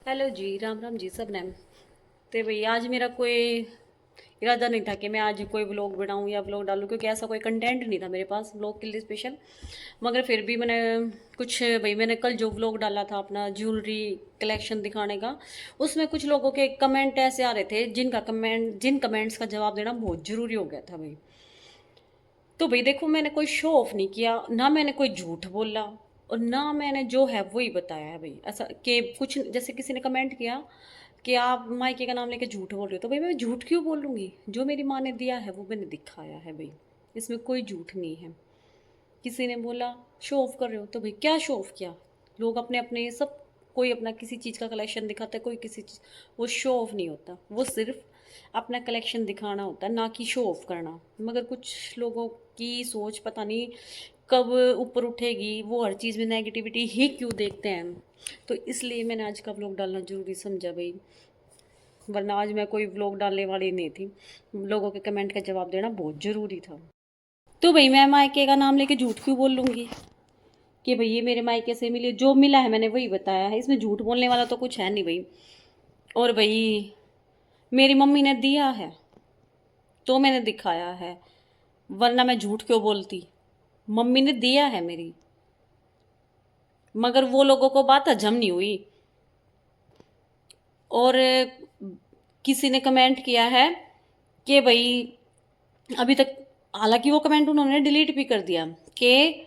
Hello जी, राम राम जी सब ने। तो भाई आज मेरा कोई इरादा नहीं था कि मैं आज कोई व्लॉग बनाऊं या व्लॉग डालूं, क्योंकि ऐसा कोई कंटेंट नहीं था मेरे पास व्लॉग के लिए स्पेशल। मगर फिर भी मैंने कुछ भाई मैंने कल जो व्लॉग डाला था अपना ज्वेलरी कलेक्शन दिखाने का, उसमें कुछ लोगों के कमेंट ऐसे आ रहे थे जिन कमेंट्स का जवाब देना बहुत ज़रूरी हो गया था भाई। तो भाई देखो, मैंने कोई शो ऑफ नहीं किया, ना मैंने कोई झूठ बोला, और ना मैंने जो है वही बताया है भाई। ऐसा कि कुछ जैसे किसी ने कमेंट किया कि आप मायके का नाम लेके झूठ बोल रहे हो, तो भाई मैं झूठ क्यों बोलूँगी? जो मेरी माँ ने दिया है वो मैंने दिखाया है भाई, इसमें कोई झूठ नहीं है। किसी ने बोला शो ऑफ कर रहे हो, तो भाई क्या शो ऑफ किया? लोग अपने अपने सब, कोई अपना किसी चीज़ का कलेक्शन दिखाता है, कोई किसी चीज़, वो शो ऑफ नहीं होता, वो सिर्फ अपना कलेक्शन दिखाना होता है, ना कि शो ऑफ करना। मगर कुछ लोगों की सोच पता नहीं कब ऊपर उठेगी, वो हर चीज़ में नेगेटिविटी ही क्यों देखते हैं। तो इसलिए मैंने आज का व्लॉग डालना ज़रूरी समझा भाई, वरना आज मैं कोई व्लॉग डालने वाली नहीं थी। लोगों के कमेंट का जवाब देना बहुत ज़रूरी था। तो भाई मैं मायके का नाम लेके झूठ क्यों बोल लूँगी कि भाई ये मेरे मायके से मिली, जो मिला है मैंने वही बताया है, इसमें झूठ बोलने वाला तो कुछ है नहीं भाई। और भाई मेरी मम्मी ने दिया है तो मैंने दिखाया है, वरना मैं झूठ क्यों बोलती? मम्मी ने दिया है मेरी, मगर वो लोगों को बात हजम नहीं हुई। और किसी ने कमेंट किया है कि भाई अभी तक, हालांकि वो कमेंट उन्होंने डिलीट भी कर दिया कि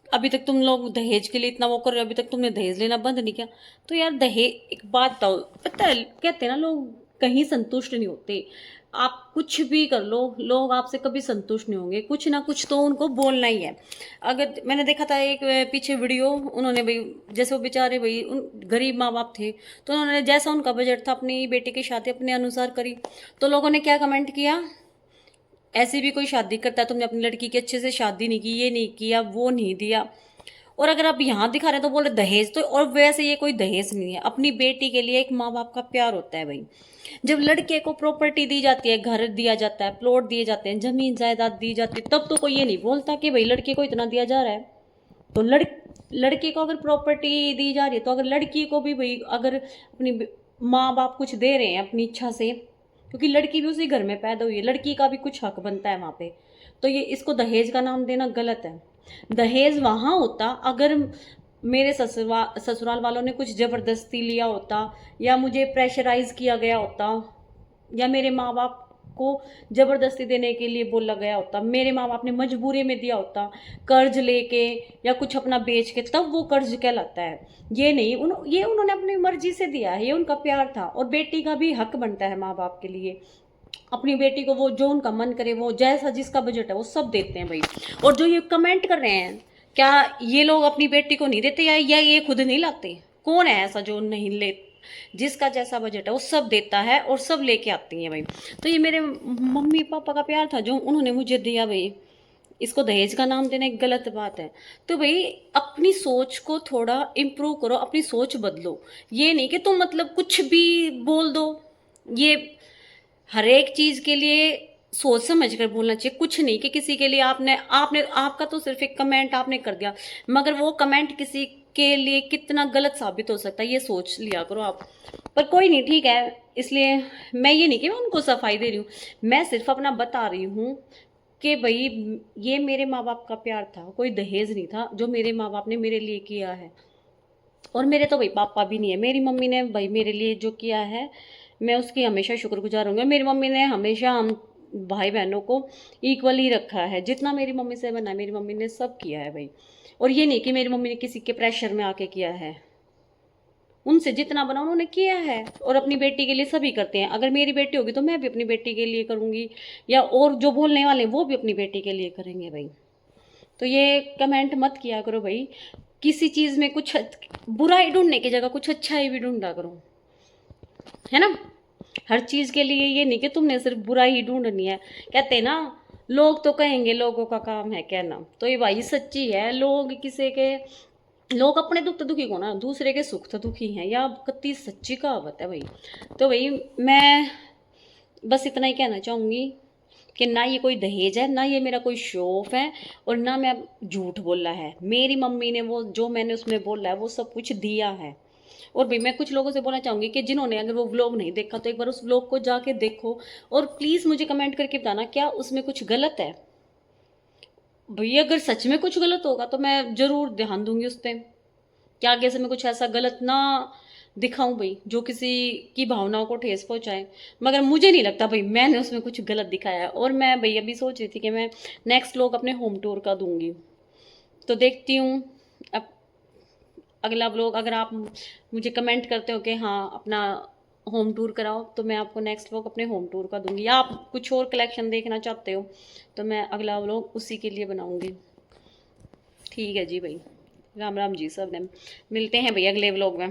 अभी तक तुम लोग दहेज के लिए इतना वो कर रहे हो, अभी तक तुमने दहेज लेना बंद नहीं किया। तो यार दहेज, एक बात बताओ, पता है कहते हैं ना लोग कहीं संतुष्ट नहीं होते। आप कुछ भी कर लो, लोग आपसे कभी संतुष्ट नहीं होंगे, कुछ ना कुछ तो उनको बोलना ही है। अगर मैंने देखा था एक पीछे वीडियो, उन्होंने भाई जैसे वो बेचारे भाई उन गरीब माँ बाप थे, तो उन्होंने जैसा उनका बजट था अपनी बेटी की शादी अपने अनुसार करी। तो लोगों ने क्या कमेंट किया, ऐसे भी कोई शादी करता है, तुमने अपनी लड़की की अच्छे से शादी नहीं की, ये नहीं किया, वो नहीं दिया। और अगर आप यहाँ दिखा रहे हैं तो बोल रहे दहेज, तो और वैसे ये कोई दहेज नहीं है, अपनी बेटी के लिए एक माँ बाप का प्यार होता है भाई। जब लड़के को प्रॉपर्टी दी जाती है, घर दिया जाता है, प्लॉट दिए जाते हैं, जमीन जायदाद दी जाती है, तब तो कोई ये नहीं बोलता कि भाई लड़के को इतना दिया जा रहा है। तो लड़के को अगर प्रॉपर्टी दी जा रही है, तो अगर लड़की को भी भाई अगर अपनी माँ बाप कुछ दे रहे हैं अपनी इच्छा से, क्योंकि लड़की भी उसी घर में पैदा हुई है, लड़की का भी कुछ हक बनता है वहाँ पे। तो ये इसको दहेज का नाम देना गलत है। दहेज वहाँ होता अगर मेरे ससुराल वालों ने कुछ ज़बरदस्ती लिया होता, या मुझे प्रेशराइज किया गया होता, या मेरे माँ बाप को ज़बरदस्ती देने के लिए बोला गया होता, मेरे माँ बाप ने मजबूरी में दिया होता, कर्ज लेके या कुछ अपना बेच के, तब वो कर्ज कहलाता है। ये नहीं, ये उन्होंने अपनी मर्जी से दिया है, ये उनका प्यार था। और बेटी का भी हक बनता है माँ बाप के लिए, अपनी बेटी को वो जो उनका मन करे, वो जैसा जिसका बजट है वो सब देते हैं भाई। और जो ये कमेंट कर रहे हैं, क्या ये लोग अपनी बेटी को नहीं देते, या ये खुद नहीं लाते? कौन है ऐसा जो नहीं ले? जिसका जैसा बजट है वो सब देता है और सब लेके आती हैं भाई। तो ये मेरे मम्मी पापा का प्यार था जो उन्होंने मुझे दिया भाई, इसको दहेज का नाम देना एक गलत बात है। तो भाई अपनी सोच को थोड़ा इम्प्रूव करो, अपनी सोच बदलो। ये नहीं कि तुम मतलब कुछ भी बोल दो। ये हर एक चीज़ के लिए सोच समझ कर बोलना चाहिए, कुछ नहीं कि किसी के लिए आपने आपने आपका तो सिर्फ एक कमेंट आपने कर दिया, मगर वो कमेंट किसी के लिए कितना गलत साबित हो सकता है ये सोच लिया करो आप। पर कोई नहीं, ठीक है। इसलिए मैं ये नहीं कि मैं उनको सफाई दे रही हूँ, मैं सिर्फ अपना बता रही हूँ कि भाई ये मेरे माँ बाप का प्यार था, कोई दहेज नहीं था जो मेरे माँ बाप ने मेरे लिए किया है। और मेरे तो भाई पापा भी नहीं है, मेरी मम्मी ने भाई मेरे लिए जो किया है मैं उसकी हमेशा शुक्रगुजार होंगी। मेरी मम्मी ने हमेशा हम भाई बहनों को इक्वल ही रखा है, जितना मेरी मम्मी से बना मेरी मम्मी ने सब किया है भाई। और ये नहीं कि मेरी मम्मी ने किसी के प्रेशर में आके किया है, उनसे जितना बना उन्होंने किया है। और अपनी बेटी के लिए सभी करते हैं, अगर मेरी बेटी होगी तो मैं भी अपनी बेटी के लिए करूँगी, या और जो बोलने वाले हैं वो भी अपनी बेटी के लिए करेंगे भाई। तो ये कमेंट मत किया करो भाई, किसी चीज़ में कुछ बुराई ढूंढने की जगह कुछ अच्छाई भी ढूंढा करो, है ना? हर चीज़ के लिए ये नहीं कि तुमने सिर्फ बुराई ही ढूंढनी है। कहते हैं ना, लोग तो कहेंगे, लोगों का काम है कहना। तो ये भाई सच्ची है, लोग अपने दुख तो दुखी को ना, दूसरे के सुख तो दुखी हैं, या कितनी सच्ची कहावत है भाई। तो भाई मैं बस इतना ही कहना चाहूँगी कि ना ये कोई दहेज है, ना ये मेरा कोई शो ऑफ है, और ना मैं झूठ बोला है। मेरी मम्मी ने वो जो मैंने उसमें बोला है वो सब कुछ दिया है, और भाई मैं कुछ लोगों से बोलना चाहूँगी कि जिन्होंने अगर वो व्लॉग नहीं देखा तो एक बार उस व्लॉग को जाके देखो, और प्लीज़ मुझे कमेंट करके बताना क्या उसमें कुछ गलत है। भैया अगर सच में कुछ गलत होगा तो मैं ज़रूर ध्यान दूंगी उस पर, कि आगे से मैं कुछ ऐसा गलत ना दिखाऊं भाई जो किसी की भावनाओं को ठेस पहुंचाए। मगर मुझे नहीं लगता भाई मैंने उसमें कुछ गलत दिखाया है। और मैं भाई अभी सोच रही थी कि मैं नेक्स्ट व्लॉग अपने होम टूर का दूंगी, तो देखती हूँ अब अगला व्लॉग। अगर आप मुझे कमेंट करते हो कि हाँ अपना होम टूर कराओ, तो मैं आपको नेक्स्ट व्लॉग अपने होम टूर का दूंगी, या आप कुछ और कलेक्शन देखना चाहते हो तो मैं अगला व्लॉग उसी के लिए बनाऊंगी। ठीक है जी भाई, राम राम जी सब ने, मिलते हैं भाई अगले व्लॉग में।